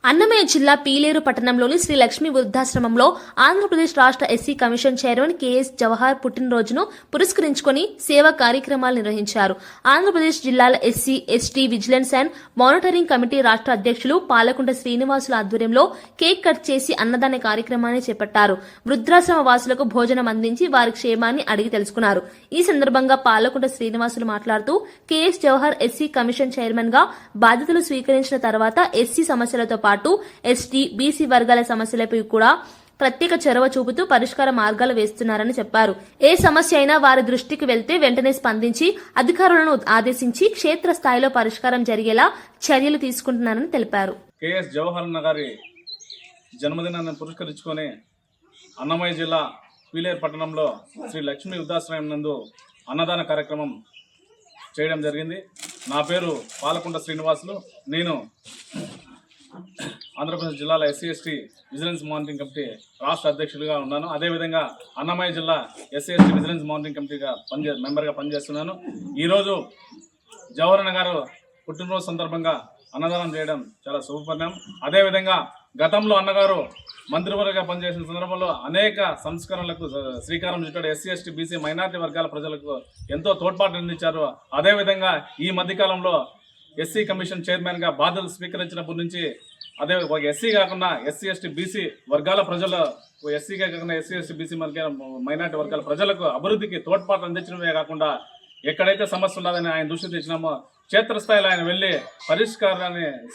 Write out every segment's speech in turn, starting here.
అన్నమయ్య జిల్లా పీలేరు పట్టణంలోని శ్రీ లక్ష్మీ వృద్ధాశ్రమంలో ఆంధ్రప్రదేశ్ రాష్ట్ర SC commission chairman KS Jawahar పుట్టినరోజును పురస్కరించుకుని సేవా కార్యక్రమాలు నిర్వహించారు. ఆంధ్రప్రదేశ్ జిల్లాల SC, ST vigilance and monitoring committee రాష్ట్ర అధ్యక్షులు పాలకుంట శ్రీనివాసుల ఆధ్వర్యంలో కేక్ కట్ చేసి అన్నదాన కార్యక్రమాన్ని చేపట్టారు. వృద్ధాశ్రమ వాసులకు భోజనం అందించి వారి క్షేమాన్ని అడిగి తెలుసుకున్నారు. ఈ సందర్భంగా పాలకుంట శ్రీనివాసులు మాట్లాడుతూ KS Jawahar SC commission chairman గా బాధ్యతలు స్వీకరించిన తర్వాత ఎస్సీ సమస్యలతో పాటు ఎస్టీ, బీసీ వర్గాల సమస్యలపై కూడా ప్రత్యేక చొరవ చూపుతూ పరిష్కార మార్గాలు వేస్తున్నారని చెప్పారు. ఏ సమస్య అయినా వారి దృష్టికి వెళ్తే వెంటనే స్పందించి అధికారులను ఆదేశించి క్షేత్రస్థాయిలో పరిష్కారం జరిగేలా చర్యలు తీసుకుంటున్నారని తెలిపారు. కెఎస్ జవహర్ గారి జన్మదినాన్ని పురస్కరించుకొని అన్నమయ్య జిల్లా పీలేరు పట్టణంలో శ్రీ లక్ష్మీ వృద్ధాశ్రమం నందు అన్నదాన కార్యక్రమం చేయడం జరిగింది. నా పేరు పాలకుంట శ్రీనివాసులు. నేను ఆంధ్రప్రదేశ్ జిల్లాల SC, ST vigilance monitoring committee రాష్ట్ర అధ్యక్షుడిగా ఉన్నాను. అదేవిధంగా అన్నమయ్య జిల్లా ఎస్సీ, ఎస్టీ విజిలెన్స్ మానిటరింగ్ కమిటీగా మెంబర్గా పనిచేస్తున్నాను. ఈరోజు జవహర్ గారు పుట్టినరోజు సందర్భంగా అన్నదానం చేయడం చాలా శుభపరిణామం. అదేవిధంగా గతంలో అన్నగారు మంత్రివర్గంగా పనిచేసిన సందర్భంలో అనేక సంస్కరణలకు శ్రీకారం చుట్టాడు. ఎస్సీ, ఎస్టీ, బీసీ మైనార్టీ వర్గాల ప్రజలకు ఎంతో తోడ్పాటు అందించారు. అదేవిధంగా ఈ మధ్యకాలంలో ఎస్సీ కమిషన్ చైర్మన్గా బాధ్యతలు స్వీకరించినప్పటి నుంచి అదే ఒక ఎస్సీ కాకుండా ఎస్సీ, ఎస్టీ, బీసీ వర్గాల ప్రజలు ఎస్సీగా కాకుండా ఎస్సీ, ఎస్టీ, బీసీ మైనార్టీ వర్గాల ప్రజలకు అభివృద్ధికి తోడ్పాటు అందించడమే కాకుండా ఎక్కడైతే సమస్య ఉన్నదని ఆయన దృష్టి తెచ్చినామో క్షేత్రస్థాయిలో ఆయన వెళ్లి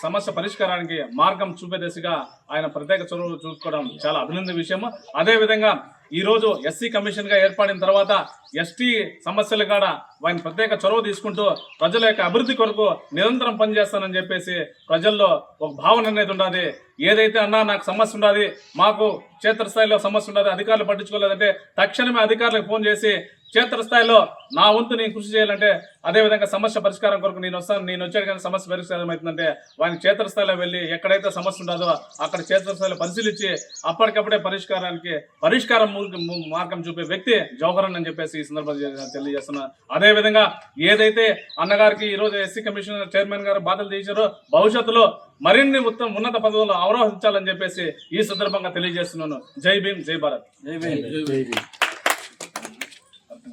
సమస్య పరిష్కారానికి మార్గం చూపే దిశగా ఆయన ప్రత్యేక చొరవ చూసుకోవడం చాలా అభినందన విషయము. అదేవిధంగా ఈరోజు ఎస్సీ కమిషన్ గా ఏర్పడిన తర్వాత ఎస్టీ సమస్యలు కాడ ఆయన ప్రత్యేక చొరవ తీసుకుంటూ ప్రజల యొక్క అభివృద్ధి కొరకు నిరంతరం పనిచేస్తానని చెప్పేసి ప్రజల్లో ఒక భావన అనేది ఉండాలి. ఏదైతే అన్నా నాకు సమస్య ఉండాలి, మాకు క్షేత్రస్థాయిలో సమస్య ఉండాలి, అధికారులు పట్టించుకోలేదంటే తక్షణమే అధికారులకు ఫోన్ చేసి క్షేత్రస్థాయిలో నా వంతు నేను కృషి చేయాలంటే అదేవిధంగా సమస్య పరిష్కారం కొరకు నేను వచ్చాను కానీ సమస్య పరిష్కారం అవుతుందంటే వాని క్షేత్రస్థాయిలో వెళ్ళి ఎక్కడైతే సమస్య ఉండదో అక్కడ క్షేత్రస్థాయిలో పరిశీలించి అప్పటికప్పుడే పరిష్కారం మార్గం చూపే వ్యక్తి జవహర్ అని చెప్పేసి ఈ సందర్భంగా తెలియజేస్తున్నా. అదేవిధంగా ఏదైతే అన్నగారికి ఈరోజు ఎస్సీ కమిషన్ చైర్మన్ గారు బాధ్యతలు చేశారో భవిష్యత్తులో మరిన్ని ఉన్నత పదవులు అవరోహించాలని చెప్పేసి ఈ సందర్భంగా తెలియజేస్తున్నాను. జై భీమ్, జై భారత్.